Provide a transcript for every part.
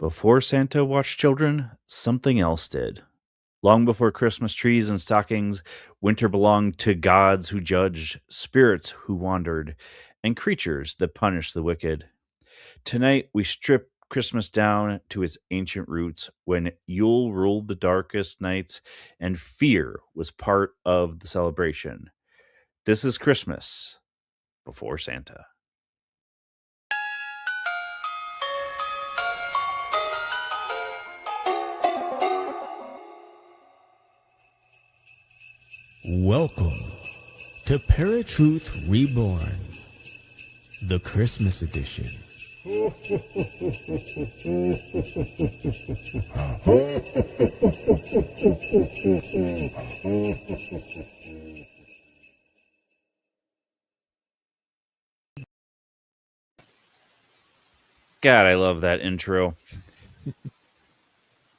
Before Santa watched children, something else did. Long before Christmas trees and stockings, winter belonged to gods who judged, spirits who wandered, and creatures that punished the wicked. Tonight, we strip Christmas down to its ancient roots when Yule ruled the darkest nights and fear was part of the celebration. This is Christmas before Santa. Welcome to ParaTruth Reborn, the Christmas edition. God, I love that intro.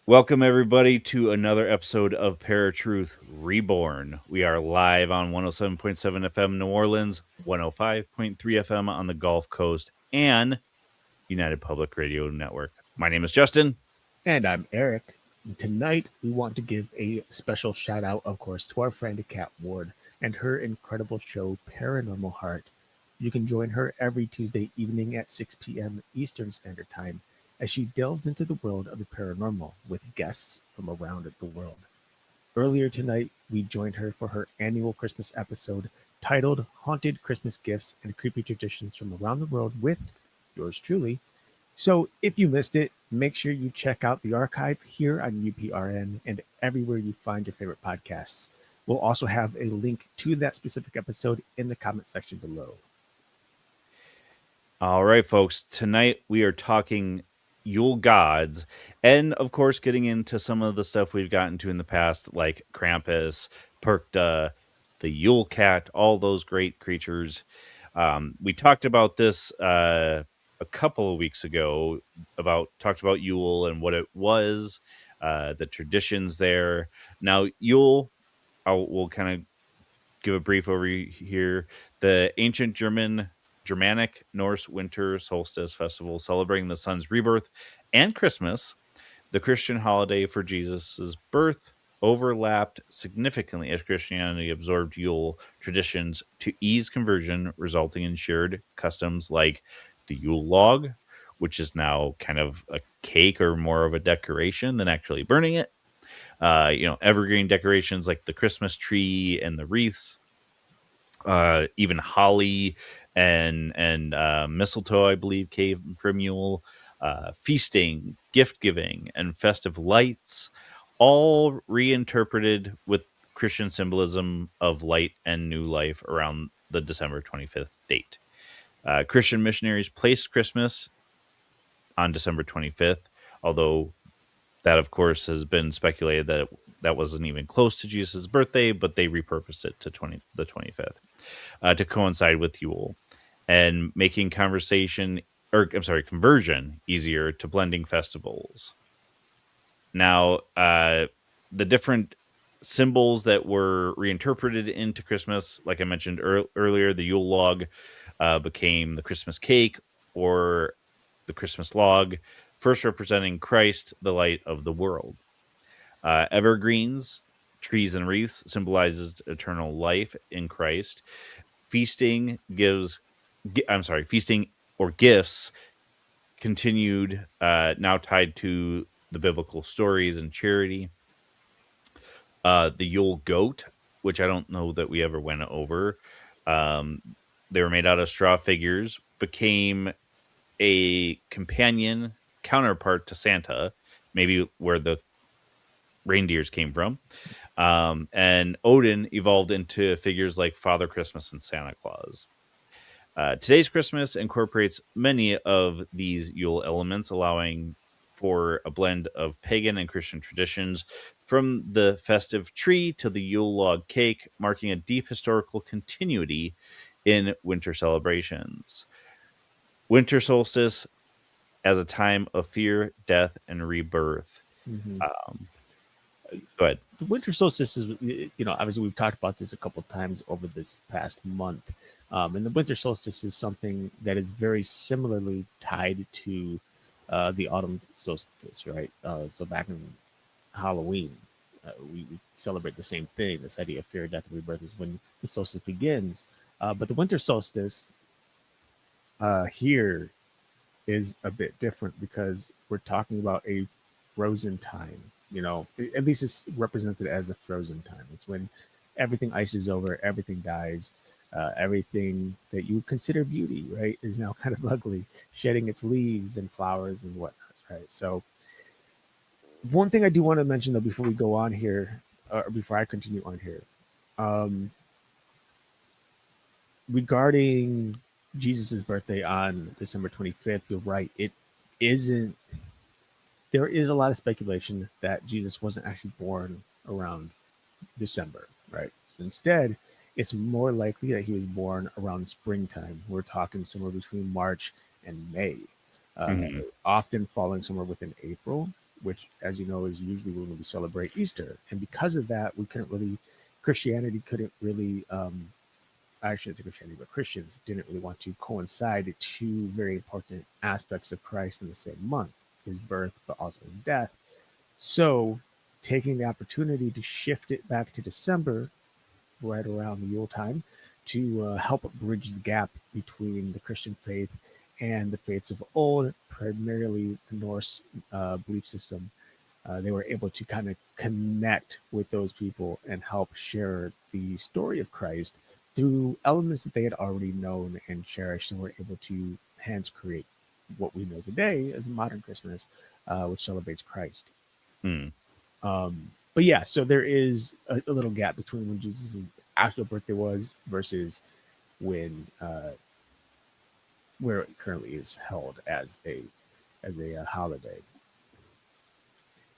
Welcome, everybody, to another episode of ParaTruth Reborn. We are live on 107.7 FM New Orleans, 105.3 FM on the Gulf Coast, and United Public Radio Network. My name is Justin. And I'm Erik. And tonight, we want to give a special shout out, of course, to our friend Kat Ward and her incredible show, Paranormal Heart. You can join her every Tuesday evening at 6 p.m. Eastern Standard Time as she delves into the world of the paranormal with guests from around the world. Earlier tonight, we joined her for her annual Christmas episode titled Haunted Christmas Gifts and Creepy Traditions from Around the World with yours truly. So if you missed it, make sure you check out the archive here on UPRN and everywhere you find your favorite podcasts. We'll also have a link to that specific episode in the comment section below. All right, folks. Tonight, we are talking Yule gods, and of course, getting into some of the stuff we've gotten to in the past, like Krampus, Perkta, the Yule cat, all those great creatures. We talked about this a couple of weeks ago, talked about Yule and what it was, the traditions there. Now, Yule, we'll kind of give a brief overview here. The ancient Germanic Norse winter solstice festival celebrating the sun's rebirth and Christmas, the Christian holiday for Jesus' birth, overlapped significantly as Christianity absorbed Yule traditions to ease conversion, resulting in shared customs like the Yule log, which is now kind of a cake or more of a decoration than actually burning it. Evergreen decorations like the Christmas tree and the wreaths, even holly and mistletoe, I believe, came from Yule. Feasting, gift giving, and festive lights, all reinterpreted with Christian symbolism of light and new life around the December 25th date. Christian missionaries placed Christmas on December 25th, although that, of course, has been speculated that that wasn't even close to Jesus' birthday, but they repurposed it to the 25th to coincide with Yule, and making conversion easier to blending festivals. Now, the different symbols that were reinterpreted into Christmas, like I mentioned earlier, the Yule log became the Christmas cake or the Christmas log, first representing Christ, the light of the world. Evergreens, trees and wreaths symbolizes eternal life in Christ. Feasting or gifts continued, now tied to the biblical stories and charity. The Yule goat, which I don't know that we ever went over. They were made out of straw figures, became a companion counterpart to Santa, maybe where the reindeers came from. And Odin evolved into figures like Father Christmas and Santa Claus. Today's Christmas incorporates many of these Yule elements, allowing for a blend of pagan and Christian traditions, from the festive tree to the Yule log cake, marking a deep historical continuity in winter celebrations. Winter solstice as a time of fear, death, and rebirth. Mm-hmm. Go ahead. The winter solstice is, obviously we've talked about this a couple times over this past month. And the winter solstice is something that is very similarly tied to the autumn solstice, right? So back in Halloween, we celebrate the same thing. This idea of fear, death, and rebirth is when the solstice begins. But the winter solstice here is a bit different because we're talking about a frozen time. At least it's represented as the frozen time. It's when everything ices over, everything dies, everything that you consider beauty, right, is now kind of ugly, shedding its leaves and flowers and whatnot, right? So, one thing I do want to mention though before we go on here, or before I continue on here, um, regarding Jesus's birthday on December 25th, you're right. It isn't There is a lot of speculation that Jesus wasn't actually born around December, right? So instead, it's more likely that he was born around springtime. We're talking somewhere between March and May, uh, Hmm. often falling somewhere within April, which, as you know, is usually when we celebrate Easter. And because of that, Christianity couldn't really, I shouldn't say Christianity, but Christians didn't really want to coincide two very important aspects of Christ in the same month, his birth, but also his death. So, taking the opportunity to shift it back to December, right around the Yule time, to help bridge the gap between the Christian faith and the faiths of old, primarily the Norse belief system, they were able to kind of connect with those people and help share the story of Christ through elements that they had already known and cherished, and were able to hence create what we know today as modern Christmas, which celebrates Christ. Mm. But yeah, so there is a little gap between when Jesus' actual birthday was versus when where it currently is held as a holiday.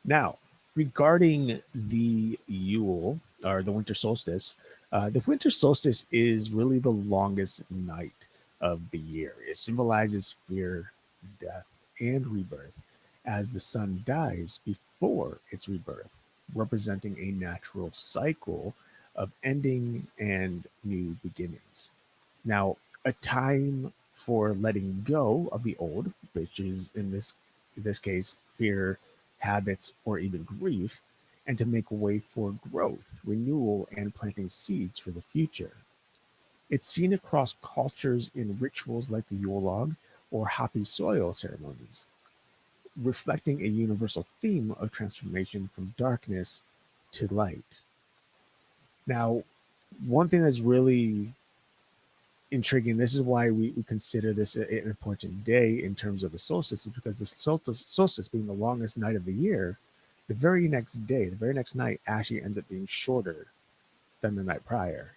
Now, regarding the Yule or the winter solstice, the winter solstice is really the longest night of the year. It symbolizes fear, death, and rebirth as the sun dies before its rebirth, representing a natural cycle of ending and new beginnings. Now, a time for letting go of the old, which is in this case fear, habits, or even grief, and to make way for growth, renewal, and planting seeds for the future. It's seen across cultures in rituals like the Yule log or happy soil ceremonies, reflecting a universal theme of transformation from darkness to light. Now, one thing that's really intriguing. This is why we consider this an important day in terms of the solstice, is because the solstice being the longest night of the year, the very next day, the very next night actually ends up being shorter than the night prior.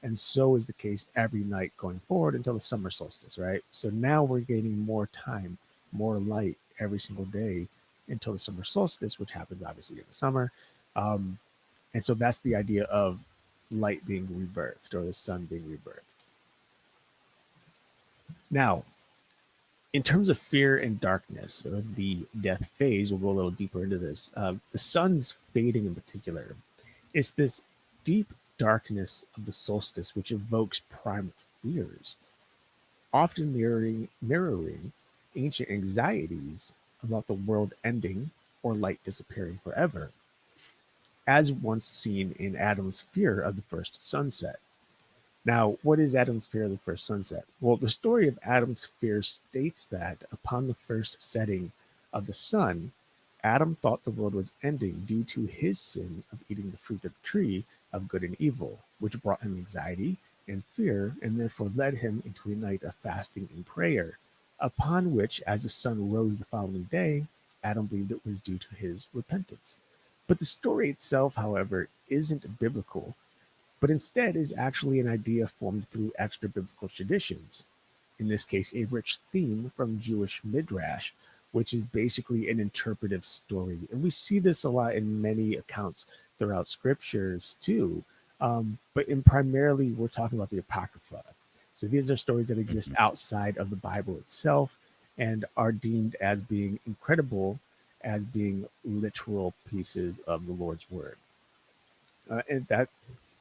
And so is the case every night going forward until the summer solstice, right? So now we're gaining more time, more light every single day until the summer solstice, which happens obviously in the summer. Um, and so that's the idea of light being rebirthed or the sun being rebirthed. Now, in terms of fear and darkness, the death phase, we'll go a little deeper into this. The sun's fading in particular, it's this deep darkness of the solstice which evokes primal fears, often mirroring ancient anxieties about the world ending or light disappearing forever, as once seen in Adam's fear of the first sunset. Now, what is Adam's fear of the first sunset? Well, the story of Adam's fear states that upon the first setting of the sun, Adam thought the world was ending due to his sin of eating the fruit of the tree of good and evil, which brought him anxiety and fear, and therefore led him into a night of fasting and prayer, upon which, as the sun rose the following day, Adam believed it was due to his repentance. But the story itself, however, isn't biblical, but instead is actually an idea formed through extra biblical traditions. In this case, a rich theme from Jewish midrash, which is basically an interpretive story. And we see this a lot in many accounts throughout scriptures too. But in primarily, we're talking about the Apocrypha. So these are stories that exist Mhm. outside of the Bible itself and are deemed as being incredible, as being literal pieces of the Lord's word. And that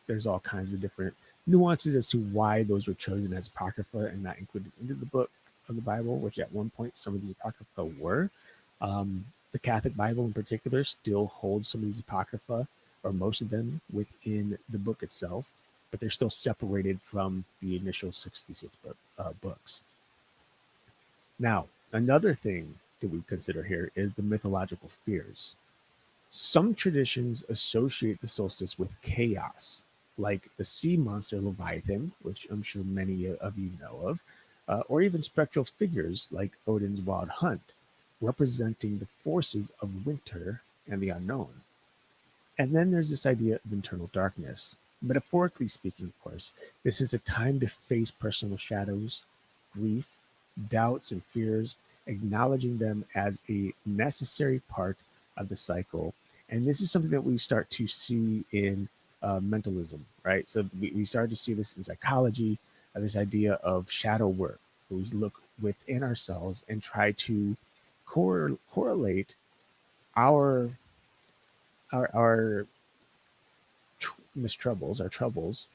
there's all kinds of different nuances as to why those were chosen as apocrypha and not included into the book of the Bible, which at one point some of these apocrypha were. The Catholic Bible, in particular, still holds some of these apocrypha, or most of them, within the book itself, but they're still separated from the initial 66 books. Now, another thing that we consider here is the mythological fears. Some traditions associate the solstice with chaos, like the sea monster Leviathan, which I'm sure many of you know of, or even spectral figures like Odin's wild hunt, representing the forces of winter and the unknown. And then there's this idea of internal darkness. Metaphorically speaking, of course, this is a time to face personal shadows, grief, doubts, and fears, acknowledging them as a necessary part of the cycle. And this is something that we start to see in mentalism, right? So we started to see this in psychology, this idea of shadow work, where we look within ourselves and try to correlate our our troubles, our troubles,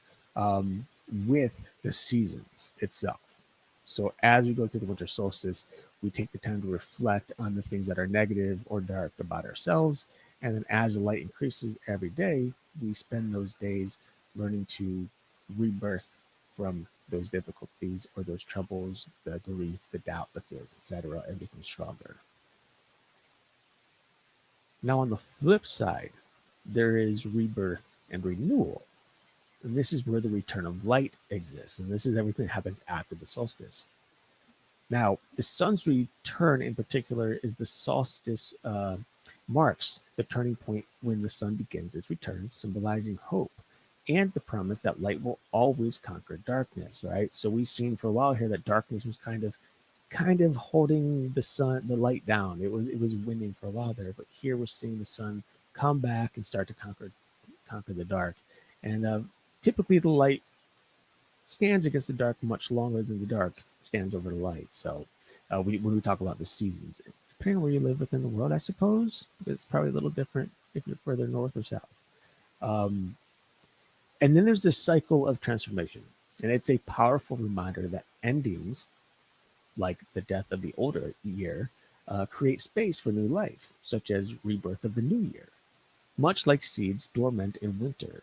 with the seasons itself. So as we go through the winter solstice, we take the time to reflect on the things that are negative or dark about ourselves. And then as the light increases every day, we spend those days learning to rebirth from those difficulties or those troubles, the grief, the doubt, the fears, etc., and become stronger. Now, on the flip side, there is rebirth and renewal. And this is where the return of light exists. And this is everything that happens after the solstice. Now, the sun's return in particular is the solstice marks the turning point when the sun begins its return, symbolizing hope and the promise that light will always conquer darkness, right? So we've seen for a while here that darkness was kind of holding the light down. It was winning for a while there, but here we're seeing the sun come back and start to conquer the dark. And typically the light stands against the dark much longer than the dark stands over the light. So when we talk about the seasons, depending on where you live within the world, I suppose it's probably a little different if you're further north or south. Um, and then there's this cycle of transformation, and it's a powerful reminder that endings, like the death of the older year, create space for new life, such as rebirth of the new year, much like seeds dormant in winter.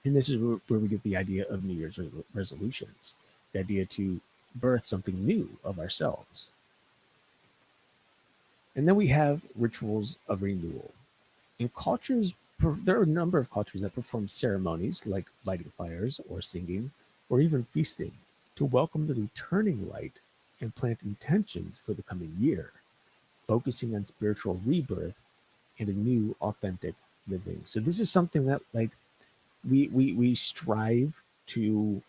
And this is where we get the idea of New Year's resolutions, the idea to birth something new of ourselves. And then we have rituals of renewal. In cultures, there are a number of cultures that perform ceremonies like lighting fires or singing or even feasting to welcome the returning light and plant intentions for the coming year, focusing on spiritual rebirth and a new authentic living. So this is something that like we strive to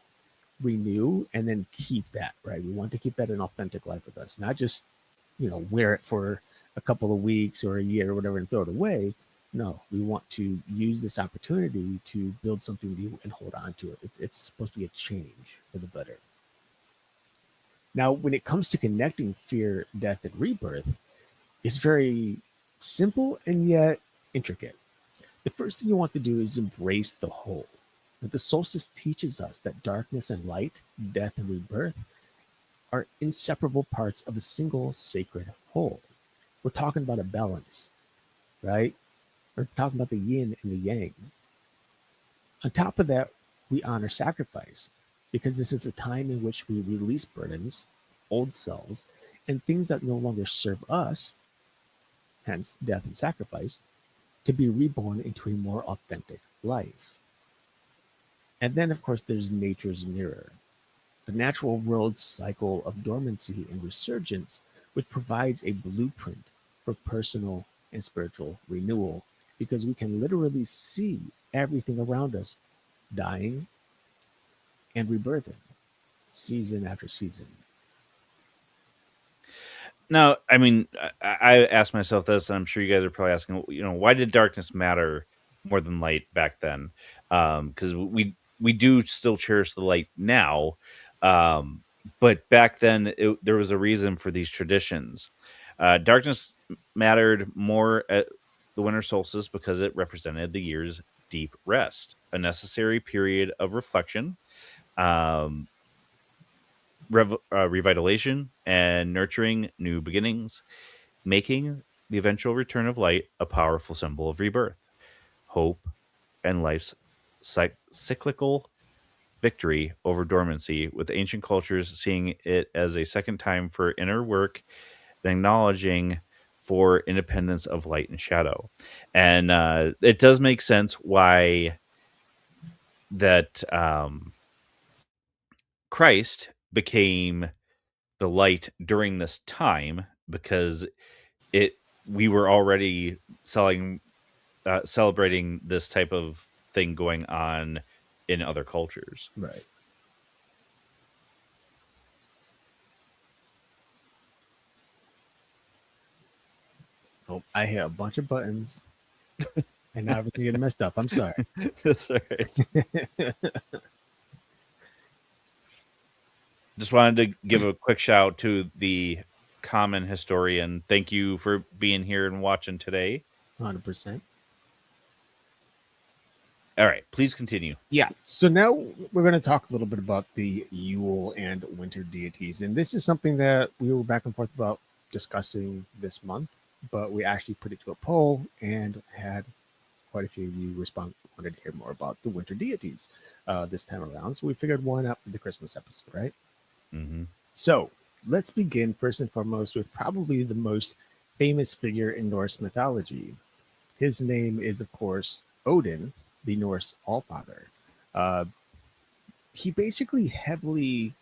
renew and then keep that, right? We want to keep that an authentic life with us, not just wear it for a couple of weeks or a year or whatever and throw it away. No, we want to use this opportunity to build something new and hold on to it. It's supposed to be a change for the better. Now, when it comes to connecting fear, death, and rebirth, it's very simple and yet intricate. The first thing you want to do is embrace the whole. The solstice teaches us that darkness and light, death and rebirth, are inseparable parts of a single sacred whole. We're talking about a balance, right? We're talking about the yin and the yang. On top of that, we honor sacrifice because this is a time in which we release burdens, old selves, and things that no longer serve us, hence death and sacrifice, to be reborn into a more authentic life. And then, of course, there's nature's mirror, the natural world's cycle of dormancy and resurgence, which provides a blueprint for personal and spiritual renewal because we can literally see everything around us dying and rebirthing season after season. Now, I mean, I asked myself this, and I'm sure you guys are probably asking, why did darkness matter more than light back then? Because we do still cherish the light now, um, but back then there was a reason for these traditions. Darkness mattered more at the winter solstice because it represented the year's deep rest, a necessary period of reflection. Um, revitalization and nurturing new beginnings. making the eventual return of light a powerful symbol of rebirth, hope, and life's cyclical victory over dormancy, with ancient cultures seeing it as a second time for inner work and acknowledging for independence of light and shadow. And it does make sense why that Christ became the light during this time, because it we were already celebrating this type of thing going on in other cultures. Right. Oh, I hit a bunch of buttons and now everything's getting messed up. I'm sorry. That's all right. Just wanted to give a quick shout out to the common historian. Thank you for being here and watching today. 100%. All right, please continue. Yeah. So now we're going to talk a little bit about the Yule and winter deities. And this is something that we were back and forth about discussing this month, but we actually put it to a poll and had quite a few of you wanted to hear more about the winter deities this time around. So we figured why not for the Christmas episode, right? Mm-hmm. So let's begin first and foremost with probably the most famous figure in Norse mythology. His name is, of course, Odin, the Norse Allfather. Uh, he basically heavily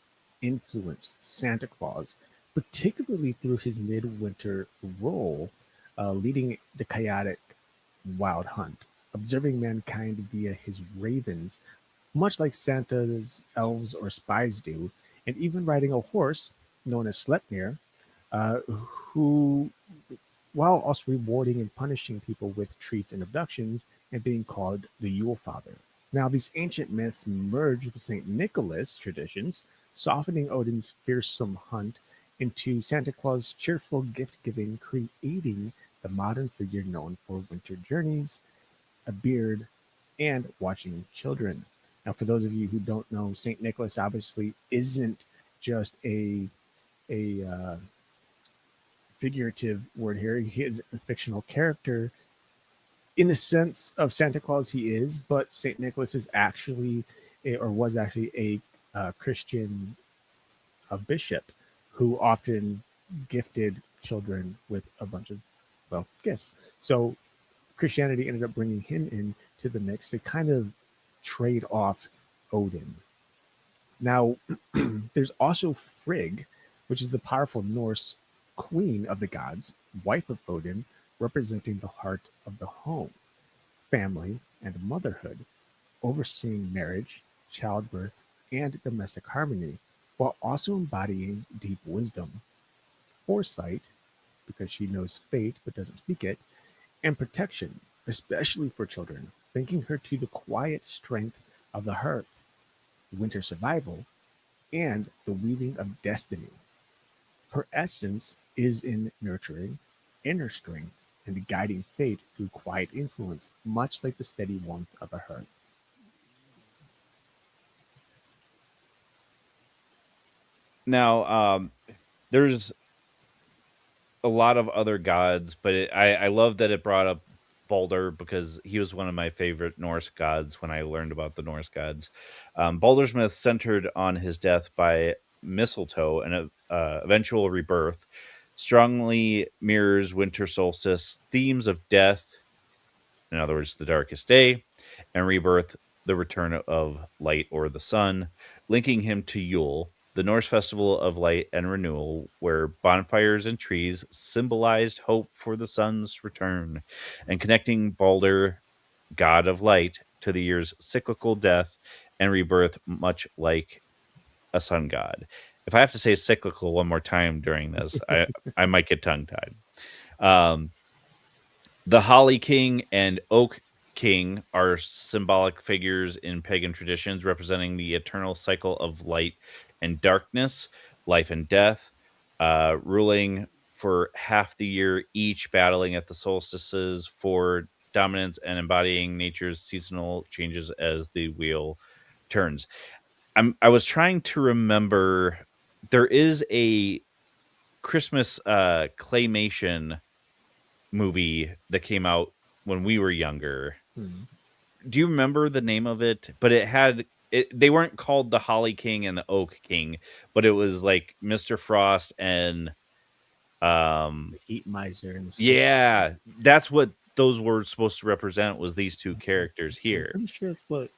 influenced Santa Claus, particularly through his midwinter role, leading the chaotic wild hunt, observing mankind via his ravens, much like Santa's elves or spies do, and even riding a horse known as Sleipnir, who, while also rewarding and punishing people with treats and abductions, and being called the Yule Father. Now, these ancient myths merge with St. Nicholas traditions, softening Odin's fearsome hunt into Santa Claus' cheerful gift giving, creating the modern figure known for winter journeys, a beard, and watching children. Now, for those of you who don't know, St. Nicholas obviously isn't just a figurative word here. He is a fictional character in the sense of Santa Claus, he is, but Saint Nicholas is actually, or was actually, a Christian bishop who often gifted children with a bunch of, well, gifts. So Christianity ended up bringing him into the mix to kind of trade off Odin. Now, there's also Frigg, which is the powerful Norse queen of the gods, wife of Odin, representing the heart of the home, family, and motherhood, overseeing marriage, childbirth, and domestic harmony, while also embodying deep wisdom, foresight, because she knows fate but doesn't speak it, and protection, especially for children, linking her to the quiet strength of the hearth, winter survival, and the weaving of destiny. Her essence is in nurturing inner strength and guiding fate through quiet influence, much like the steady warmth of a hearth. Now, there's a lot of other gods, but I love that it brought up Balder, because he was one of my favorite Norse gods when I learned about the Norse gods. Balder's myth centered on his death by mistletoe and eventual rebirth, strongly mirrors winter solstice themes of death, in other words, the darkest day, and rebirth, the return of light or the sun, linking him to Yule, the Norse festival of light and renewal, where bonfires and trees symbolized hope for the sun's return, and connecting Balder, god of light, to the year's cyclical death and rebirth, much like a sun god. If I have to say cyclical one more time during this, I might get tongue tied. Um, the Holly King and Oak King are symbolic figures in pagan traditions, representing the eternal cycle of light and darkness, life and death, ruling for half the year, each battling at the solstices for dominance and embodying nature's seasonal changes as the wheel turns. I was trying to remember. There is a Christmas claymation movie that came out when we were younger. Hmm. Do you remember the name of it? But it had it, they weren't called the Holly King and the Oak King, but it was like Mr. Frost and The um heat miser and the snow miser. yeah, that's what those were supposed to represent, was these two characters I'm here. pretty sure it's what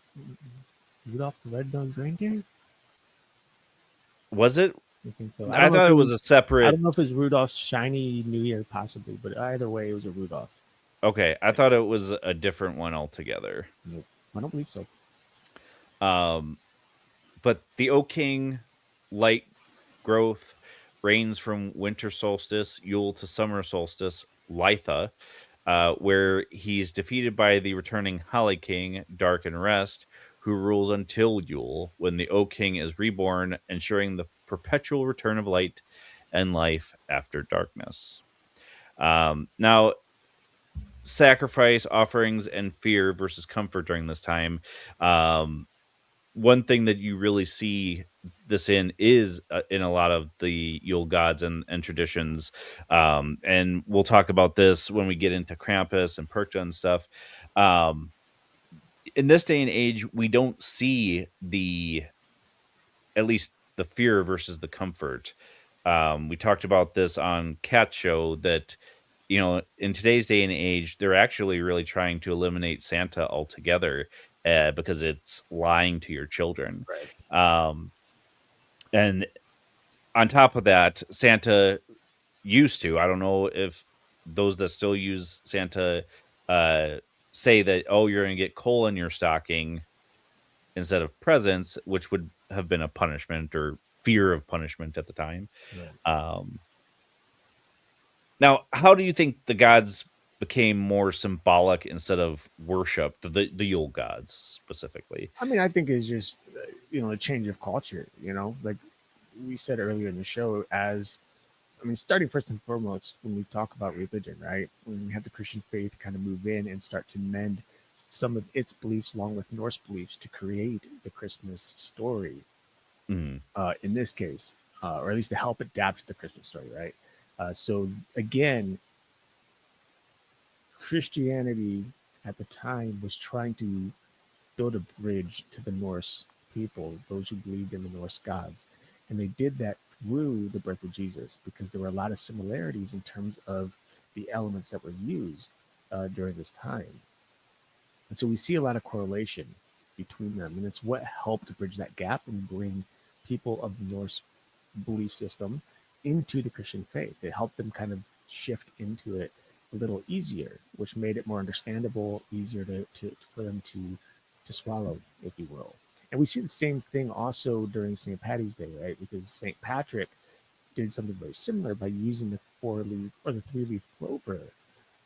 Rudolph the Red-Nosed Reindeer. Was it? I think so. I I don't know if thought it it was was. a I don't separate. know if it was Rudolph's Shiny New Year, possibly, but either way, it was a Rudolph. Okay, I thought it was a different one altogether. Nope. I don't believe so. Um, but the Oak King, light growth, reigns from winter solstice, Yule to summer solstice, Litha, where he's defeated by the returning Holly King, Dark and Rest, who rules until Yule, when the Oak King is reborn, ensuring the perpetual return of light and life after darkness. Now, sacrifice, offerings, and fear versus comfort during this time. Um, One thing that you really see this in is in a lot of the Yule gods and traditions. And we'll talk about this when we get into Krampus and Perkta and stuff. Um, in this day and age, we don't see at least the fear versus the comfort. We talked about this on Cat Show that, in today's day and age, they're actually really trying to eliminate Santa altogether, because it's lying to your children. Right. Um, and on top of that, Santa used to, I don't know if those that still use Santa uh, say that, oh, you're going to get coal in your stocking instead of presents, which would have been a punishment or fear of punishment at the time. Right. Um, Now, how do you think the gods became more symbolic instead of worship, the Yule gods specifically? I mean, I think it's just a change of culture. Like we said earlier in the show, as I mean, starting first and foremost, when we talk about religion, right? When we have the Christian faith kind of move in and start to mend some of its beliefs along with Norse beliefs to create the Christmas story, Mm, in this case, or at least to help adapt the Christmas story, right? So again, Christianity at the time was trying to build a bridge to the Norse people, those who believed in the Norse gods. And they did that through the birth of Jesus because there were a lot of similarities in terms of the elements that were used during this time. And so we see a lot of correlation between them. And it's what helped bridge that gap and bring people of the Norse belief system into the Christian faith. It helped them kind of shift into it a little easier, which made it more understandable, easier for them to swallow, if you will. And we see the same thing also during St. Patty's Day, right? Because St. Patrick did something very similar by using the four-leaf or the three-leaf clover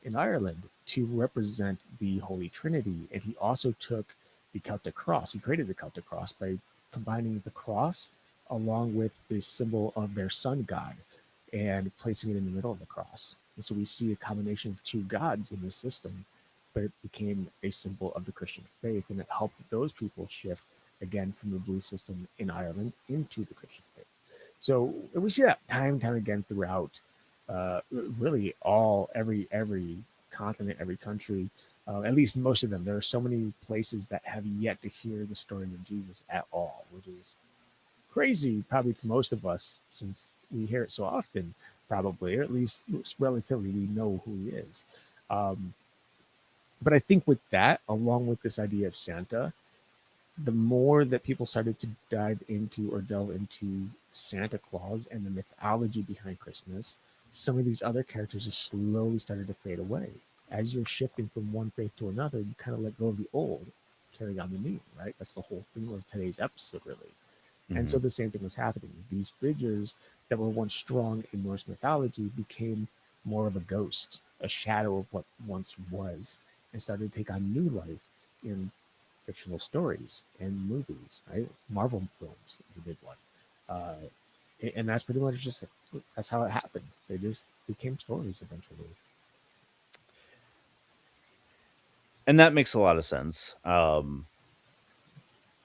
in Ireland to represent the Holy Trinity. And he also took the Celtic cross. He created the Celtic cross by combining the cross along with the symbol of their sun god and placing it in the middle of the cross. And so we see a combination of two gods in this system, but it became a symbol of the Christian faith, and it helped those people shift again from the belief system in Ireland into the Christian faith. So we see that time and time again throughout, really every continent, every country, at least most of them. There are so many places that have yet to hear the story of Jesus at all, which is crazy probably to most of us since we hear it so often, probably, or at least relatively we know who he is. Um, but I think with that, along with this idea of Santa, the more that people started to dive into or delve into Santa Claus and the mythology behind Christmas, some of these other characters just slowly started to fade away. As you're shifting from one faith to another, you kind of let go of the old, carrying on the new, right? That's the whole theme of today's episode, really. And so mhm. the same thing was happening. These figures that were once strong in Norse mythology became more of a ghost, a shadow of what once was, and started to take on new life in fictional stories and movies, right? Marvel films is a big one. Uh, and that's pretty much just that's how it happened. They just became stories eventually. And that makes a lot of sense.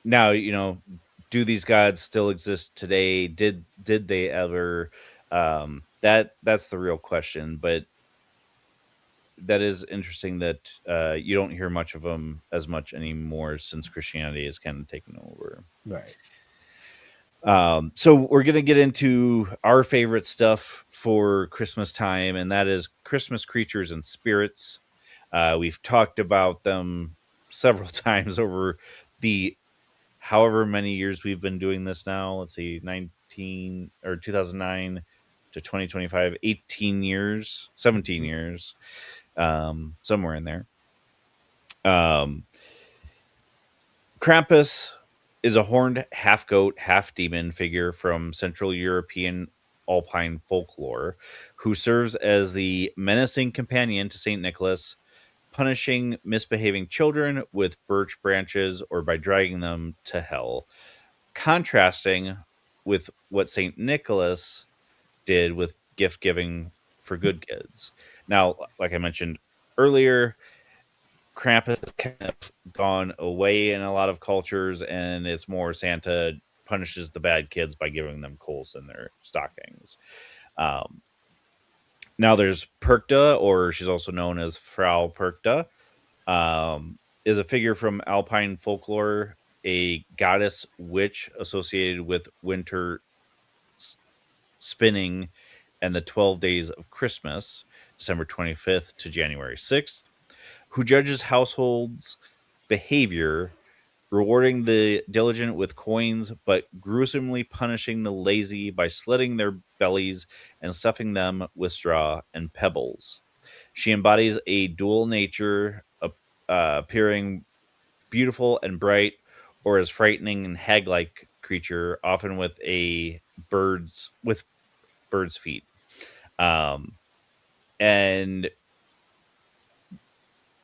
Now, do these gods still exist today? Did they ever? that's the real question. But that is interesting that you don't hear much of them as much anymore since Christianity has kind of taken over. Right. So we're gonna get into our favorite stuff for Christmas time, and that is Christmas creatures and spirits. We've talked about them several times over the however many years we've been doing this now. Let's see, 19 or 2009 to 2025, 18 years, 17 years, somewhere in there. Um, Krampus is a horned half goat, half demon figure from Central European Alpine folklore who serves as the menacing companion to St. Nicholas, punishing misbehaving children with birch branches or by dragging them to hell, contrasting with what St. Nicholas did with gift giving for good kids. Now, like I mentioned earlier, Krampus has kind of gone away in a lot of cultures, and it's more Santa punishes the bad kids by giving them coals in their stockings. Um, Now there's Perkta, or she's also known as Frau Perkta, is a figure from Alpine folklore, a goddess witch associated with winter s- spinning and the 12 days of Christmas, December 25th to January 6th, who judges households' behavior, rewarding the diligent with coins, but gruesomely punishing the lazy by slitting their bellies and stuffing them with straw and pebbles. She embodies a dual nature, appearing beautiful and bright, or as frightening and hag-like creature, often with birds' feet. Um, and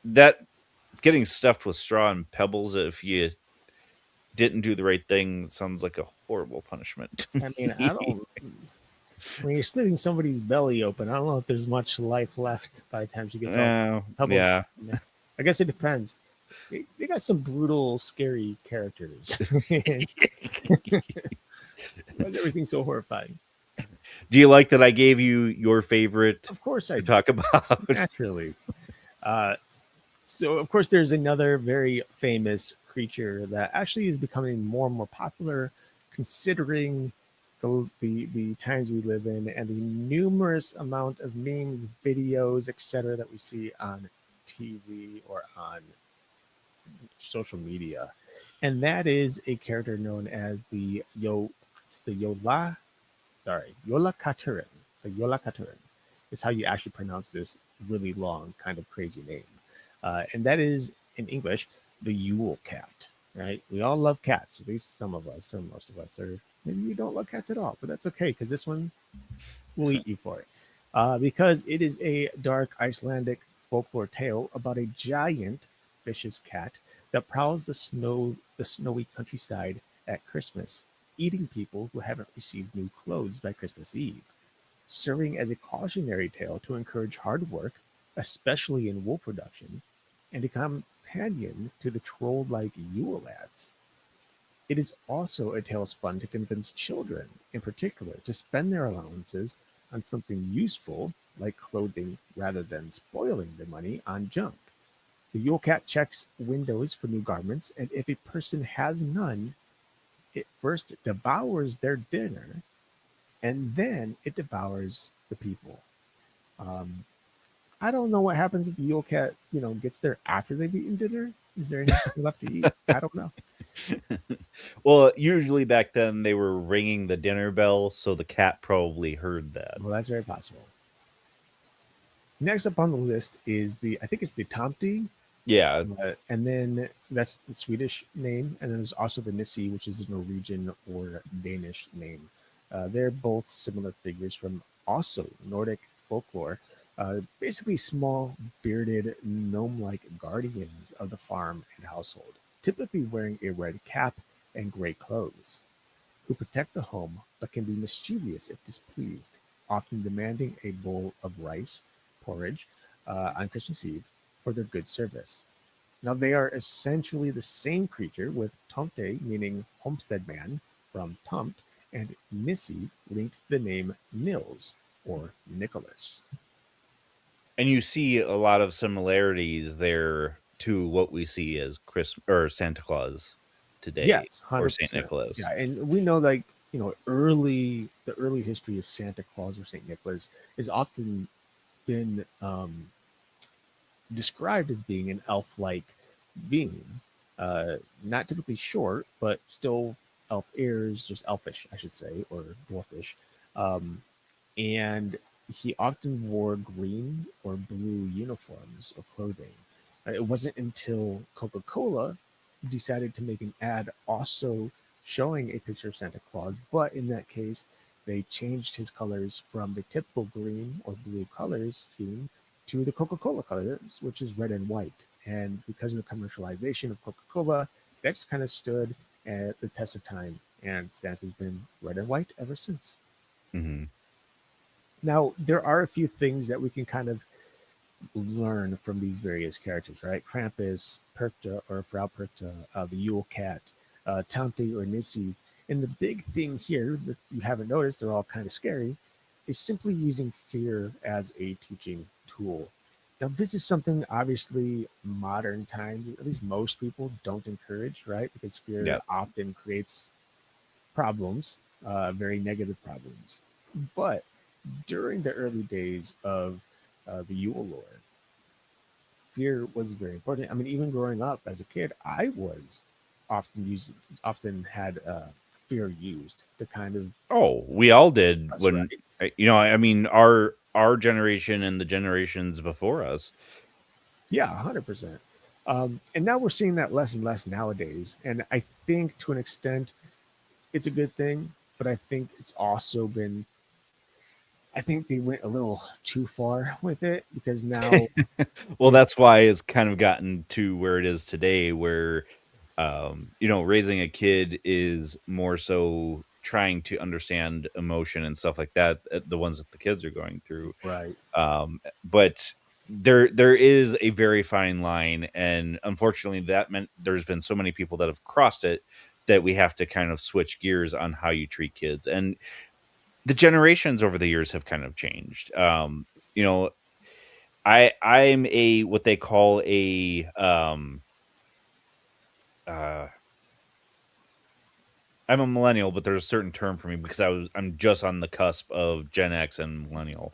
that getting stuffed with straw and pebbles, if you didn't do the right thing, sounds like a horrible punishment to I mean, I me. don't. When you're slitting somebody's belly open, I don't know if there's much life left by the time she gets all pebbles Yeah. in there. I guess it depends. They got some brutal, scary characters. Why is everything so horrifying? Do you like that I gave you your favorite Of course I to do. talk about? Naturally. Uh, so, of course, there's another very famous creature that actually is becoming more and more popular, considering the times we live in and the numerous amount of memes, videos, etc., that we see on TV or on social media, and that is a character known as it's the Yola Katurin. The Yola Katurin is how you actually pronounce this really long, kind of crazy name. And that is, in English, the Yule cat, right? We all love cats, at least some of us, or most of us, or maybe you don't love cats at all, but that's okay because this one will eat you for it. Because it is a dark Icelandic folklore tale about a giant vicious cat that prowls the snowy countryside at Christmas, eating people who haven't received new clothes by Christmas Eve, serving as a cautionary tale to encourage hard work, especially in wool production, and a companion to the troll-like Yule lads. It is also a tale spun to convince children, in particular, to spend their allowances on something useful, like clothing, rather than spoiling the money on junk. The Yule Cat checks windows for new garments, and if a person has none, it first devours their dinner, and then it devours the people. Um, I don't know what happens if the Yule Cat, gets there after they've eaten dinner. Is there anything left to eat? I don't know. Well, usually back then they were ringing the dinner bell, so the cat probably heard that. Well, that's very possible. Next up on the list is I think it's the Tomte, Yeah. and then that's the Swedish name, and then there's also the Nissi, which is a Norwegian or Danish name. They're both similar figures from also Nordic folklore, basically small, bearded, gnome-like guardians of the farm and household, typically wearing a red cap and gray clothes, who protect the home but can be mischievous if displeased, often demanding a bowl of rice porridge on Christmas Eve for their good service. Now, they are essentially the same creature, with Tomte meaning homestead man from Tomt, and Nissi linked to the name Nils, or Nicholas. And you see a lot of similarities there to what we see as Christmas or Santa Claus today Yes, or 100%. Saint Nicholas. Yeah, and we know, like, the early history of Santa Claus or Saint Nicholas is often been described as being an elf-like being, not typically short, but still elf ears, just elfish, I should say, or dwarfish. Um, and he often wore green or blue uniforms or clothing. It wasn't until Coca Cola decided to make an ad also showing a picture of Santa Claus, but in that case, they changed his colors from the typical green or blue colors scheme to the Coca Cola colors, which is red and white. And because of the commercialization of Coca Cola, that just kind of stood at the test of time, and Santa's been red and white ever since. Hmm. Now, there are a few things that we can kind of learn from these various characters, right? Krampus, Perkta or Frau Perkta, the Yule Cat, Tante or Nissi. And the big thing here that you haven't noticed, they're all kind of scary, is simply using fear as a teaching tool. Now, this is something obviously modern times, at least most people don't encourage, right? Because Yeah. fear often creates problems, very negative problems. But during the early days of the Yule lore, fear was very important. I mean, even growing up as a kid, I was often used, often had fear used to kind of Oh, we all did us, when right? I mean our generation and the generations before us. Yeah, 100%. And now we're seeing that less and less nowadays. And I think to an extent, it's a good thing, but I think it's also been, I think they went a little too far with it because now Well, it, that's why it's kind of gotten to where it is today, where raising a kid is more so trying to understand emotion and stuff like that, the ones that the kids are going through. right. But there is a very fine line, and unfortunately, that meant there's been so many people that have crossed it that we have to kind of switch gears on how you treat kids, and the generations over the years have kind of changed. You know, I'm a what they call a uh I'm a millennial, but there's a certain term for me because I'm just on the cusp of Gen X and millennial.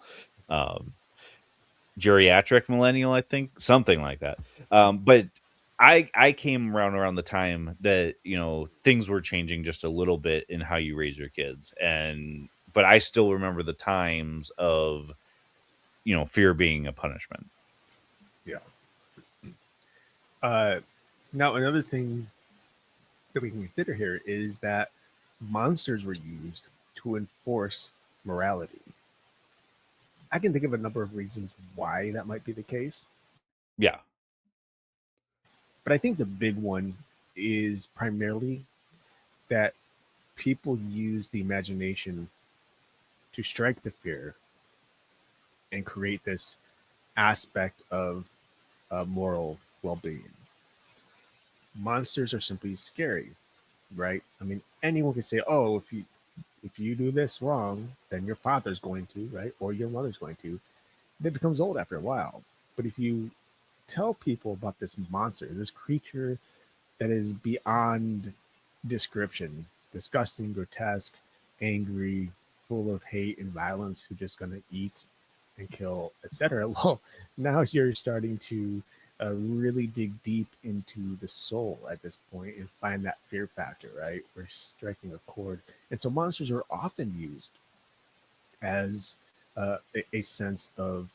Um Geriatric millennial, I think, something like that. But I came around the time that, things were changing just a little bit in how you raise your kids. And but I still remember the times of, fear being a punishment. Yeah. Uh, Now, another thing that we can consider here is that monsters were used to enforce morality. I can think of a number of reasons why that might be the case, Yeah. but I think the big one is primarily that people use the imagination to strike the fear and create this aspect of moral well-being. Monsters are simply scary, right? I mean, anyone can say, "Oh, if you do this wrong, then your father's going to, right, or your mother's going to." It becomes old after a while. But if you tell people about this monster, this creature that is beyond description, disgusting, grotesque, angry, full of hate and violence, who's just going to eat and kill, etc. Well, now you're starting to really dig deep into the soul at this point and find that fear factor, right? We're striking a chord. And so monsters are often used as a sense of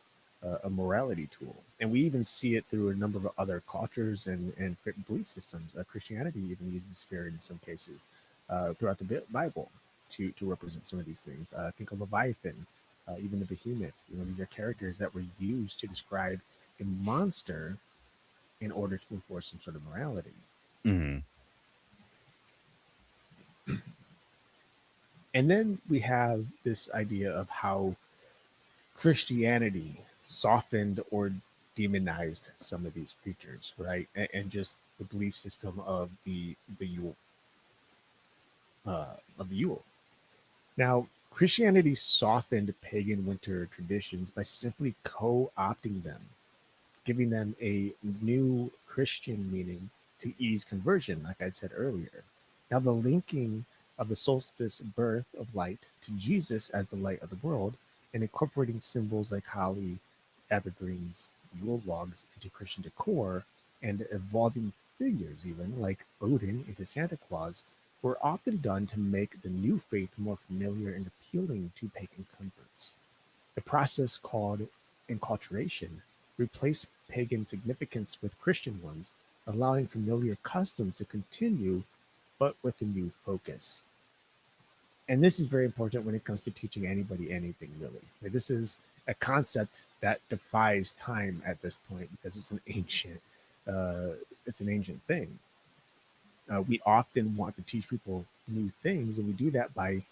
a morality tool. And we even see it through a number of other cultures and belief systems. Christianity even uses fear in some cases throughout the Bible to represent some of these things. Think of Leviathan, even the behemoth. These are characters that were used to describe a monster in order to enforce some sort of morality. Hmm. And then we have this idea of how Christianity softened or demonized some of these creatures, right? And just the belief system of the Yule. Now, Christianity softened pagan winter traditions by simply co-opting them, giving them a new Christian meaning to ease conversion, like I said earlier. Now, the linking of the solstice birth of light to Jesus as the light of the world and incorporating symbols like holly, evergreens, Yule logs into Christian decor and evolving figures, even like Odin into Santa Claus, were often done to make the new faith more familiar and appealing to pagan converts. The process called enculturation replaced pagan significance with Christian ones, allowing familiar customs to continue, but with a new focus. And this is very important when it comes to teaching anybody anything, really. Like, this is a concept that defies time at this point because uh, it's an ancient thing. We often want to teach people new things, and we do that by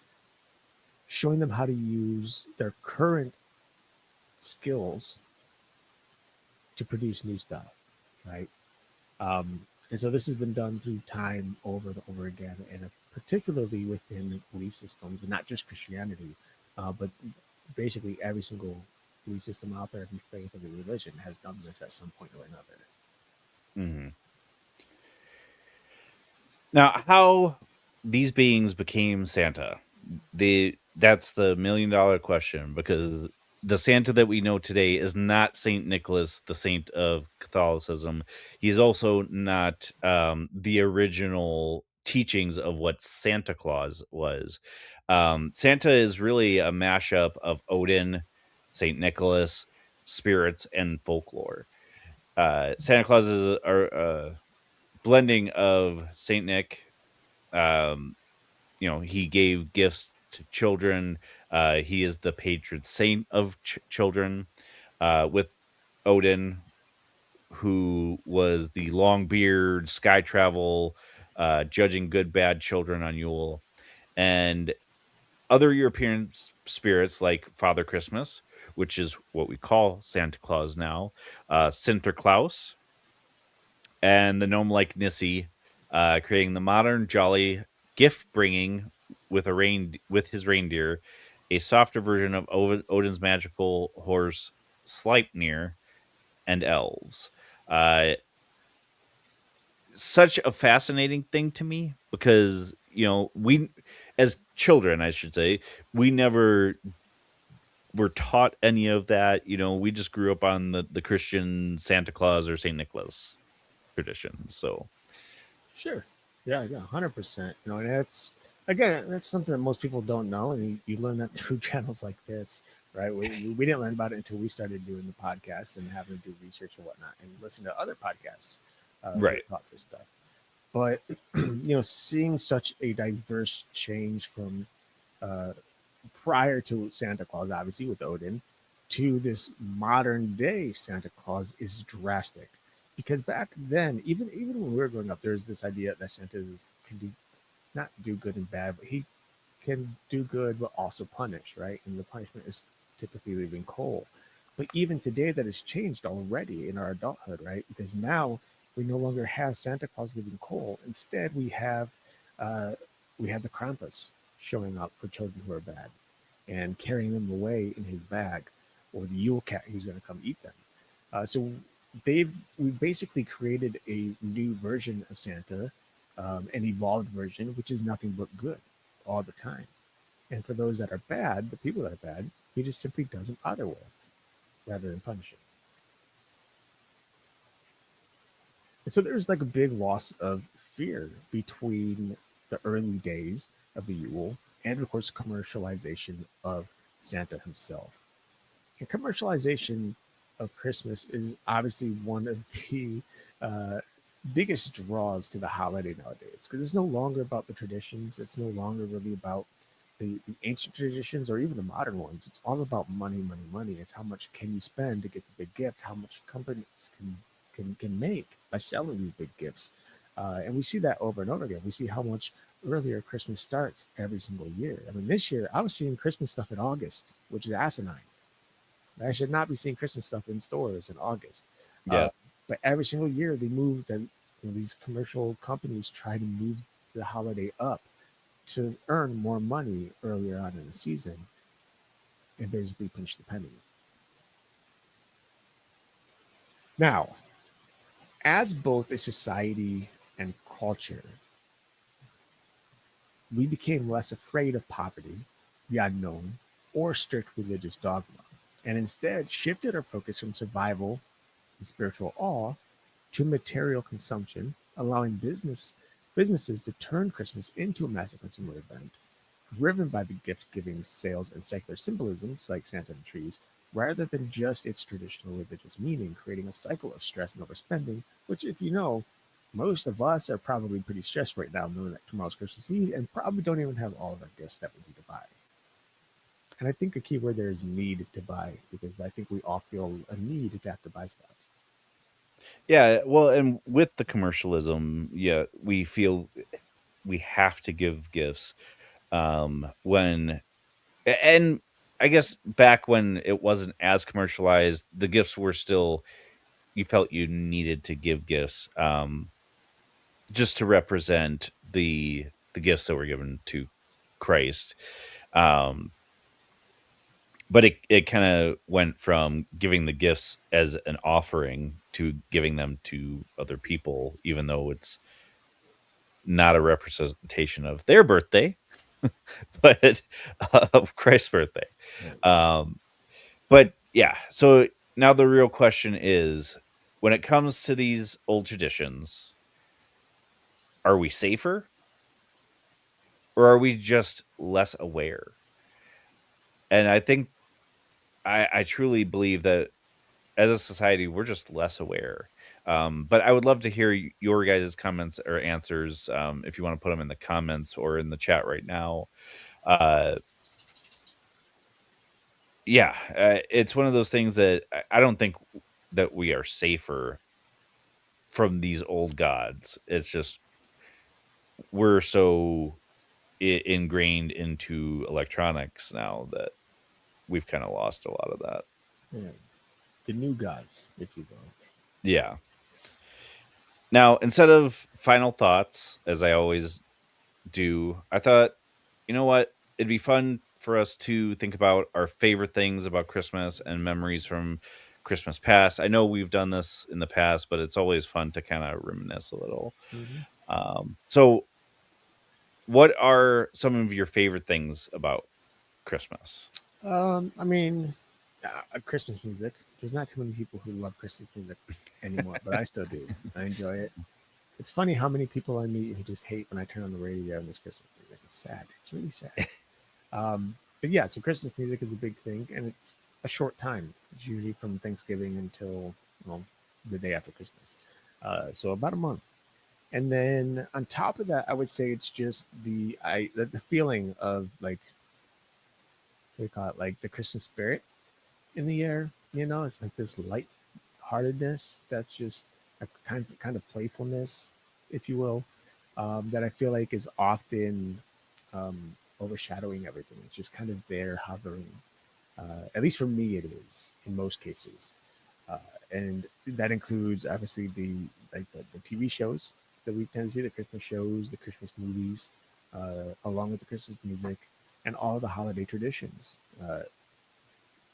showing them how to use their current skills to produce new stuff, right? And so this has been done through time over and over again, and particularly within belief systems, and not just Christianity, but basically every single belief system out there, every faith, every religion has done this at some point or another. Mhm. Now, how these beings became Santa, that's the $1,000,000 question, because the Santa that we know today is not Saint Nicholas, the saint of Catholicism. He's also not the original teachings of what Santa Claus was. Santa is really a mashup of Odin, Saint Nicholas, spirits, and folklore. Santa Claus is a blending of Saint Nick. Um, he gave gifts to children. He is the patron saint of children. With Odin, who was the long beard, sky travel, judging good bad children on Yule, and other European spirits like Father Christmas, which is what we call Santa Claus now, Sinterklaas, and the gnome like Nissi, creating the modern jolly gift bringing with his reindeer, a softer version of Odin's magical horse Sleipnir, and elves. Uh, Such a fascinating thing to me because we, as children, I should say, we never were taught any of that. We just grew up on the Christian Santa Claus or Saint Nicholas tradition. So Sure. Yeah, yeah, 100%. And that's something that most people don't know, and you learn that through channels like this, right? We didn't learn about it until we started doing the podcast and having to do research and whatnot, and listen to other podcasts right. that taught this stuff. But seeing such a diverse change from uh, prior to Santa Claus, obviously with Odin, to this modern day Santa Claus is drastic. Because back then, even when we were growing up, there's this idea that can do not do good and bad, but he can do good but also punish, right? And the punishment is typically leaving coal. But even today, that has changed already in our adulthood, right? Because now we no longer have Santa Claus leaving coal. Instead, uh, we have the Krampus showing up for children who are bad and carrying them away in his bag, or the Yule cat who's going to come eat them. So we basically created a new version of Santa, an evolved version, which is nothing but good all the time. And for those that are bad, the people that are bad, he just simply doesn't bother with rather than punishing. And so there's like a big loss of fear between the early days of the Yule and, of course, commercialization of Santa himself. And commercialization of Christmas is obviously one of the uh, biggest draws to the holiday nowadays because it's no longer about the traditions. It's no longer really about the ancient traditions or even the modern ones. It's all about money, money, money. It's how much can you spend to get the big gift, how much companies can make by selling these big gifts. And we see that over and over again. We see how much earlier Christmas starts every single year. I mean, this year I was seeing Christmas stuff in August, which is asinine. I should not be seeing Christmas stuff in stores in August. Yeah. Uh, but every single year they moved, and these commercial companies try to move the holiday up to earn more money earlier on in the season and basically pinch the penny. Now, as both a society and culture, we became less afraid of poverty, the unknown, or strict religious dogma, and instead shifted our focus from survival and spiritual awe to material consumption, allowing businesses to turn Christmas into a massive consumer event, driven by the gift-giving sales and secular symbolisms like Santa and trees, rather than just its traditional religious meaning, creating a cycle of stress and overspending, which, if you know, most of us are probably pretty stressed right now, knowing that tomorrow's Christmas Eve, and probably don't even have all of our gifts that we need to buy. And I think a key word there is need to buy, because I think we all feel a need to have to buy stuff. Yeah, well, and with the commercialism, yeah, we feel we have to give gifts when and I guess back when it wasn't as commercialized, the gifts were still you felt you needed to give gifts just to represent the gifts that were given to Christ. Um but it kind of went from giving the gifts as an offering to giving them to other people, even though it's not a representation of their birthday, but of Christ's birthday. Right. Um, but yeah, so now the real question is when it comes to these old traditions, are we safer or are we just less aware? And I think I truly believe that as a society, we're just less aware. But I would love to hear your guys' comments or answers if you want to put them in the comments or in the chat right now. Uh, yeah, it's one of those things that I don't think that we are safer from these old gods. It's just we're so ingrained into electronics now that we've kind of lost a lot of that. Yeah. The new gods, if you will. Yeah. Now, instead of final thoughts, as I always do, I thought, you know what? It'd be fun for us to think about our favorite things about Christmas and memories from Christmas past. I know we've done this in the past, but it's always fun to kind of reminisce a little. Hmm. So, what are some of your favorite things about Christmas? I mean, Christmas music. There's not too many people who love Christmas music anymore, but I still do. I enjoy it. It's funny how many people I meet who just hate when I turn on the radio and this Christmas music. It's sad. It's really sad. But yeah, so Christmas music is a big thing, and it's a short time. It's usually from Thanksgiving until well the day after Christmas, so about a month. And then on top of that, I would say it's just the feeling of like what do you call it, like the Christmas spirit in the air. You know, it's like this light heartedness that's just a kind of playfulness, if you will, that I feel like is often overshadowing everything. It's just kind of there hovering. At least for me, it is in most cases, uh, and that includes obviously the TV shows that we tend to see, the Christmas shows, the Christmas movies, along with the Christmas music, and all the holiday traditions,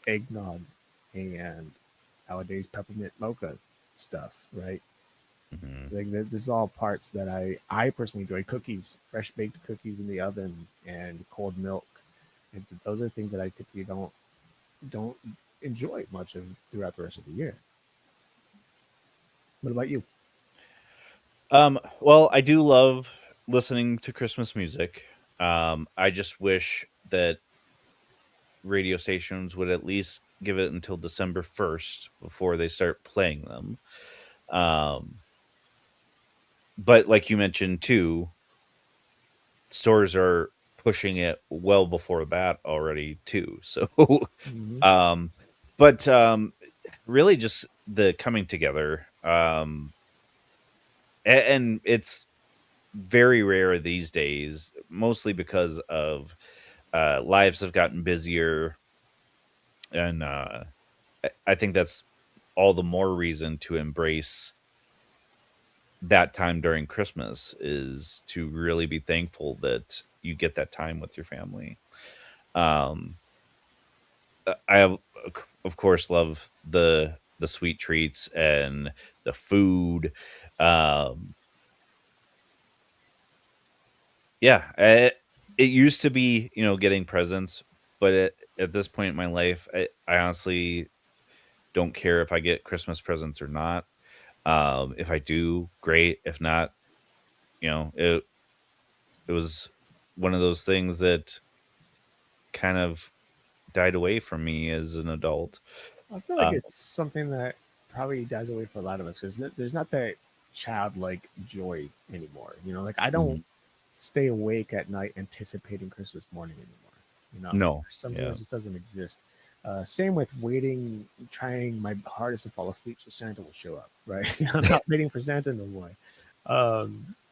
eggnog, and nowadays peppermint mocha stuff, right? Hmm. Like this is all parts that I personally enjoy. Cookies, fresh baked cookies in the oven, and cold milk. And those are things that I typically don't enjoy much of throughout the rest of the year. What about you? Well, I do love listening to Christmas music. I just wish that radio stations would at least give it until December 1st before they start playing them. Um, but like you mentioned too, stores are pushing it well before that already too. So, Hmm. um, but really just the coming together. And it's very rare these days, mostly because of lives have gotten busier, and I think that's all the more reason to embrace that time during Christmas is to really be thankful that you get that time with your family. Um, I have, of course, love the sweet treats and the food. Um, yeah, it used to be, getting presents, but at this point in my life, I honestly don't care if I get Christmas presents or not. If I do, great. If not, it was one of those things that kind of died away from me as an adult. I feel like Uh, it's something that probably dies away for a lot of us because there's not that childlike joy anymore. Like I don't mhm. stay awake at night anticipating Christmas morning anymore. No, Something yeah, that just doesn't exist. Same with waiting, trying my hardest to fall asleep so Santa will show up. Right? I'm not waiting for Santa no more.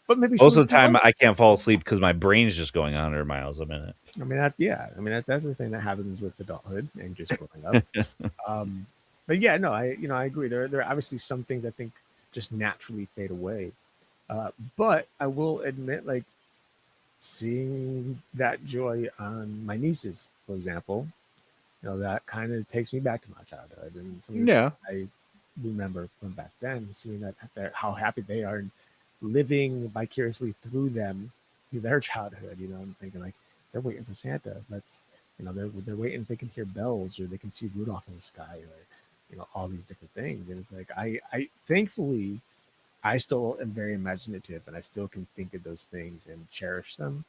But maybe most some of the people time are. I can't fall asleep because my brain's just going 100 miles a minute. I mean, yeah. I mean, that's the thing that happens with adulthood and just growing up. Um, but yeah, no, I agree. There are obviously some things I think just naturally fade away. But I will admit, like seeing that joy on my nieces, for example, that kind of takes me back to my childhood and some of the Yeah. things I remember from back then, seeing that how happy they are and living vicariously through them, through their childhood. I'm thinking like they're waiting for Santa. They're waiting. They can hear bells or they can see Rudolph in the sky or all these different things. And it's like I thankfully I still am very imaginative and I still can think of those things and cherish them.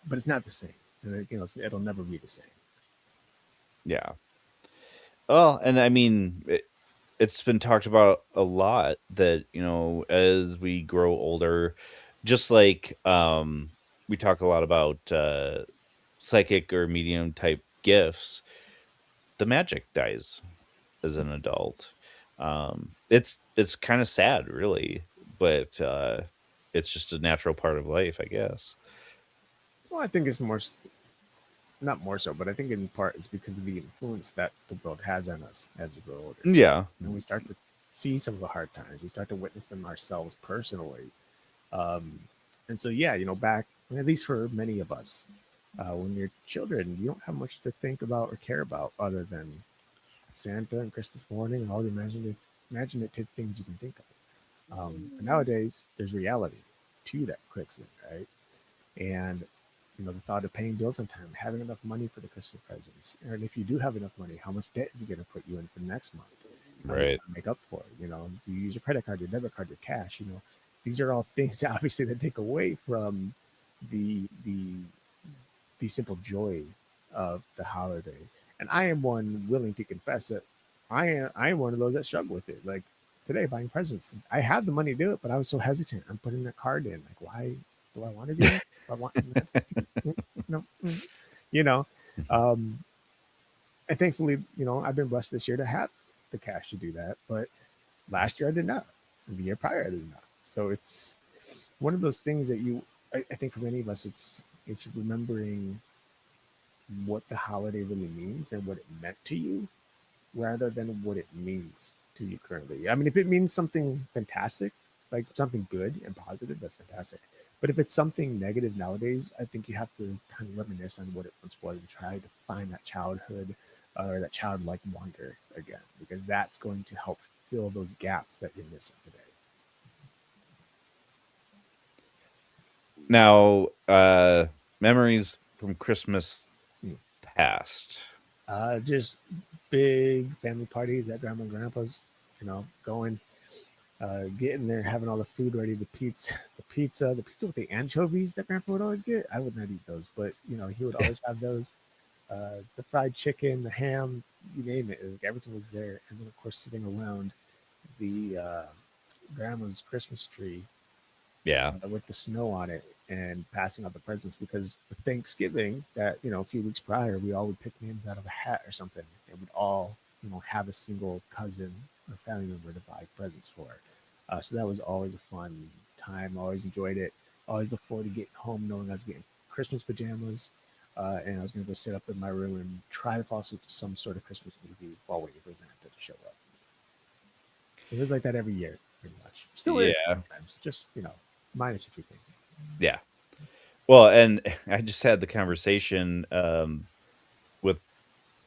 But it's not the same. It'll never be the same. Yeah. Well, and I mean, it's been talked about a lot that, as we grow older, just like we talk a lot about psychic or medium type gifts, the magic dies as an adult. It's kind of sad, really, but it's just a natural part of life, I guess. Well, I think it's not more so, but I think in part it's because of the influence that the world has on us as we grow older. Yeah. And we start to see some of the hard times. We start to witness them ourselves personally. Um, and so, yeah, back, at least for many of us, when you're children, you don't have much to think about or care about other than Santa and Christmas morning and all the imaginative things you can think of. But nowadays, there's reality too that clicks in, right? And the thought of paying bills on time, having enough money for the Christmas presents, and if you do have enough money, how much debt is it going to put you in for next month? How are you Right. going to make up for it? Do you use your credit card, your debit card, your cash? These are all things obviously that take away from the the the simple joy of the holiday. And I am one willing to confess that I am one of those that struggle with it. Like today, buying presents, I have the money to do it, but I was so hesitant. I'm putting that card in. Like, why do I want to do this? Do I want no, you know. Um, and thankfully, I've been blessed this year to have the cash to do that. But last year I did not. And the year prior I did not. So it's one of those things that I think for many of us, it's remembering what the holiday really means and what it meant to you rather than what it means to you currently. I mean, if it means something fantastic, like something good and positive, that's fantastic. But if it's something negative nowadays, I think you have to kind of reminisce on what it once was and try to find that childhood or that childlike wonder again, because that's going to help fill those gaps that you're missing today. Now, memories from Christmas Hmm. past. Just big family parties at grandma and grandpa's, going, getting there, having all the food ready, the pizza with the anchovies that grandpa would always get. I would not eat those, but he would always have those. The fried chicken, the ham, you name it, everything was there. And then of course sitting around the grandma's Christmas tree Yeah. with the snow on it and passing out the presents because the Thanksgiving that a few weeks prior we all would pick names out of a hat or something and would all have a single cousin or family member to buy presents for. So that was always a fun time. Always enjoyed it. Always look forward to getting home knowing I was getting Christmas pajamas. And I was going to go sit up in my room and try to fall asleep to some sort of Christmas movie while waiting for Santa to show up. It was like that every year, pretty much. Still is Yeah. sometimes, just minus a few things. Yeah. Well, and I just had the conversation with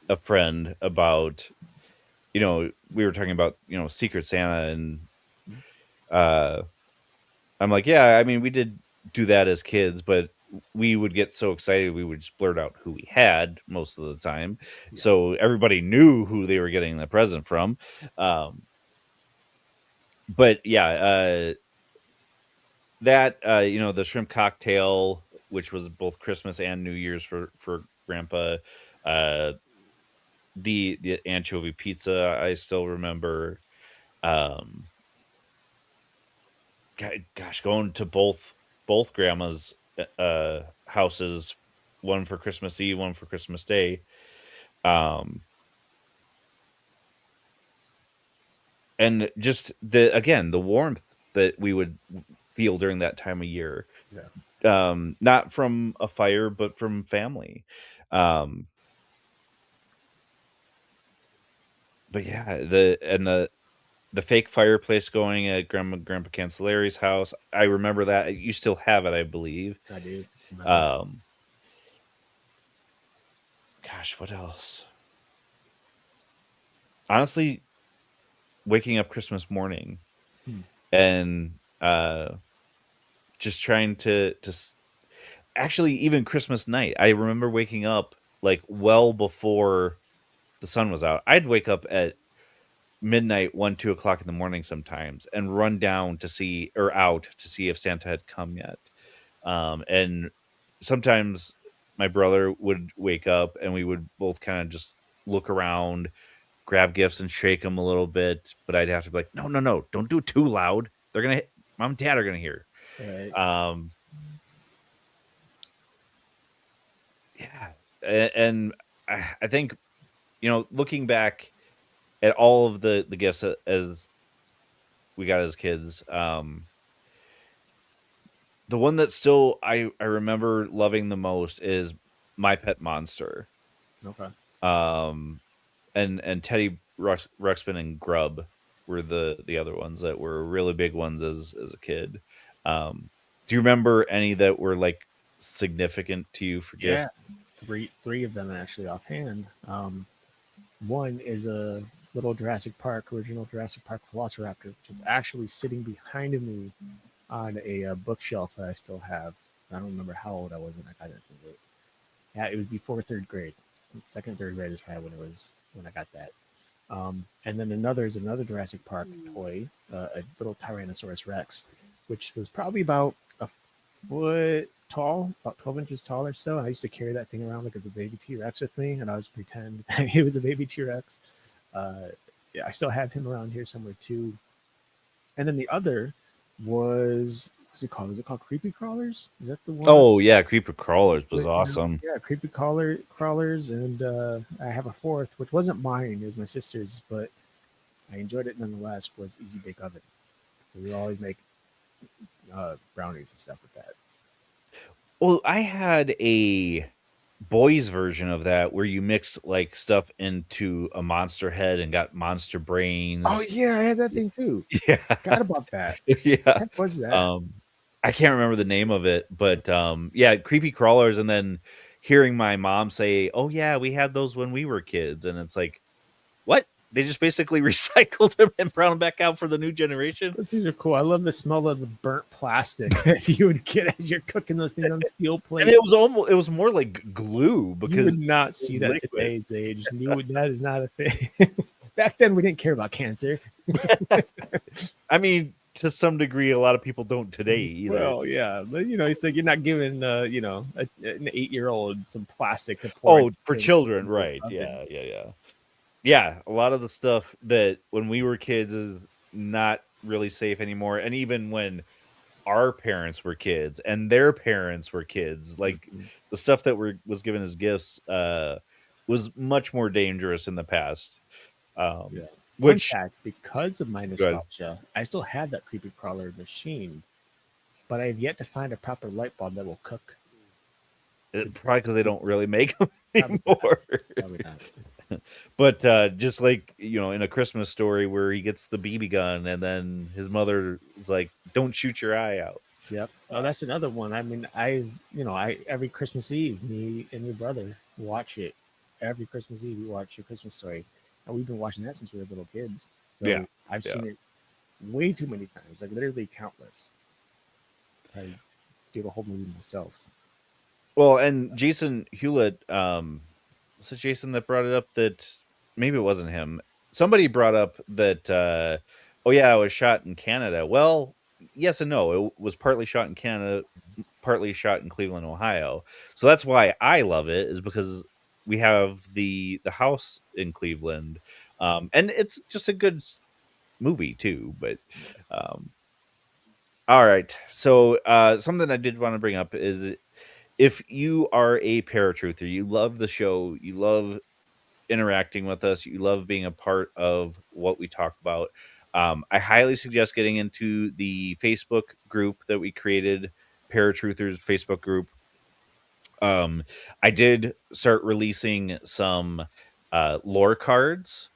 a friend about, we were talking about, Secret Santa, and uh, I'm like, yeah, I mean, we did do that as kids, but we would get so excited we would just blurt out who we had most of the time, Yeah. so everybody knew who they were getting the present from. Um, but yeah, that the shrimp cocktail, which was both Christmas and New Year's for Grandpa. Uh, the anchovy pizza, I still remember. Um, gosh, going to both grandmas' houses, one for Christmas Eve, one for Christmas Day. Um, and just the warmth that we would feel during that time of year, Yeah. not from a fire, but from family. Um, but yeah, the fake fireplace going at Grandpa Cancellari's house. I remember that. You still have it, I believe. I do. It's metal. Um, gosh, what else? Honestly, waking up Christmas morning Hmm. and just trying actually, even Christmas night. I remember waking up like well before the sun was out. I'd wake up at midnight, 1, 2 o'clock in the morning sometimes, and run down to see, or out to see, if Santa had come yet. And sometimes my brother would wake up and we would both kind of just look around, grab gifts and shake them a little bit. But I'd have to be like, no, no, no, don't do it too loud. They're going to, mom and dad are going to hear. Right. Um, yeah. And I think, looking back at all of the gifts as we got as kids, the one that still I remember loving the most is My Pet Monster. Okay. Um, and Teddy Ruxpin and Grub were the other ones that were really big ones as a kid. Do you remember any that were like significant to you for Yeah. gifts? Three of them actually offhand. One is a little Jurassic Park, original Jurassic Park Velociraptor, which is actually sitting behind me on a bookshelf that I still have. I don't remember how old I was when I got it. Yeah, it was before third grade. Second, third grade is probably when I got that. And then another is another Jurassic Park toy, a little Tyrannosaurus Rex, which was probably about a foot tall, about 12 inches tall or so. And I used to carry that thing around like as a baby T Rex with me, and I was pretend it was a baby T Rex. Uh, yeah, I still have him around here somewhere too. And then the other what's it called? Is it called Creepy Crawlers? Is that the one? Oh yeah, Creeper Crawlers was But, awesome. yeah, creepy crawlers, and I have a fourth, which wasn't mine; it was my sister's, but I enjoyed it nonetheless. Was Easy Bake Oven, so we always make brownies and stuff with that. Well, I had a boys version of that where you mixed like stuff into a monster head and got monster Oh brains. yeah, I had that thing too. Yeah. Forgot about that. Yeah. Heck was that? Um, I can't remember the name of it, but yeah, creepy crawlers, and then hearing my mom say, "Oh yeah, we had those when we were kids," and it's like, what? They just basically recycled them and brought them back out for the new generation. Those things are cool. I love the smell of the burnt plastic that you would get as you're cooking those things on steel And plate. it was more like glue You would because not it was see that liquid. today's age. That is not a thing. Back then, we didn't care about cancer. I mean, to some degree, a lot of people don't today either. Well, yeah, but it's like you're not giving an 8-year-old some plastic to pour Oh, into for the children, microwave right? oven. Yeah, yeah, yeah. Yeah, a lot of the stuff that when we were kids is not really safe anymore. And even when our parents were kids and their parents were kids, like Mhm. the stuff that was given as gifts was much more dangerous in the past. Yeah. Fun Which fact: because of my good. nostalgia, I still have that creepy crawler machine, but I have yet to find a proper light bulb that will cook. Probably because they don't really make them Probably not. anymore. Probably not. But just like in a Christmas Story where he gets the BB gun and then his mother is like, "Don't shoot your eye out." Yep. Oh, that's another one. I mean, I every Christmas Eve, me and your brother watch it. Every Christmas Eve, we watch your Christmas Story, and we've been watching that since we were little kids. Yeah. So I've Yeah. seen it way too many times, like literally countless. I do the whole movie myself. Well, and Jason Hewlett, was it Jason that brought it up that maybe it wasn't him. Somebody brought up that oh yeah, it was shot in Canada. Well, yes and no. It was partly shot in Canada, partly shot in Cleveland, Ohio. So that's why I love it, is because we have the house in Cleveland. And it's just a good movie too, but um all right. So something I did want to bring up is, if you are a paratruther, you love the show, you love interacting with us, you love being a part of what we talk about, I highly suggest getting into the Facebook group that we created, Paratruthers Facebook group. Um, I did start releasing some lore cards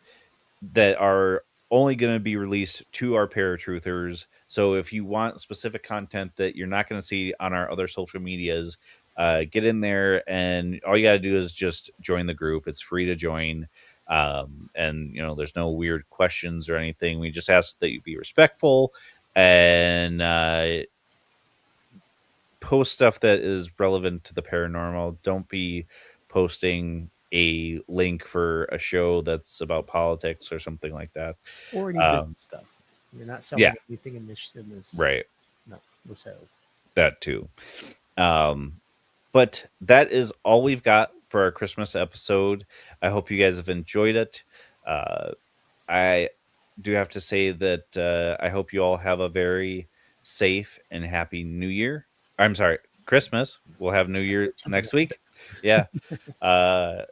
that are only going to be released to our paratruthers. So if you want specific content that you're not going to see on our other social medias, get in there, and all you got to do is just join the group. It's free to join. And there's no weird questions or anything. We just ask that you be respectful and post stuff that is relevant to the paranormal. Don't be posting a link for a show that's about politics or something like that. Or any business Um, stuff. You're not yeah, selling anything in this. right. No, no sales. That too. Um, but that is all we've got for our Christmas episode. I hope you guys have enjoyed it. Uh, I do have to say that I hope you all have a very safe and happy New Year. I'm sorry, Christmas. We'll have New Year You're jumping next around. week. Yeah. Uh,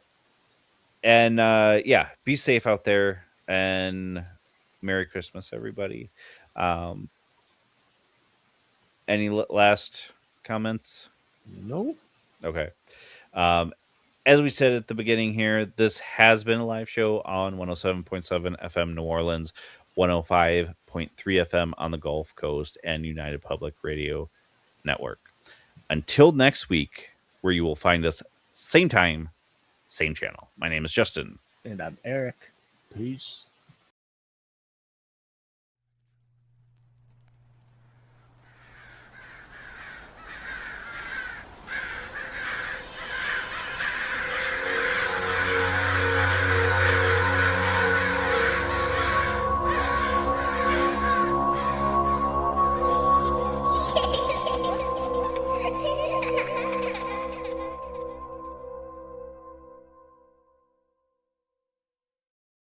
and yeah, be safe out there, and Merry Christmas, everybody. Um, any last comments? No. Okay. Um, as we said at the beginning here, this has been a live show on 107.7 FM New Orleans, 105.3 FM on the Gulf Coast, and United Public Radio Network. Until next week, where you will find us same time, same channel. My name is Justin. And I'm Eric. Peace.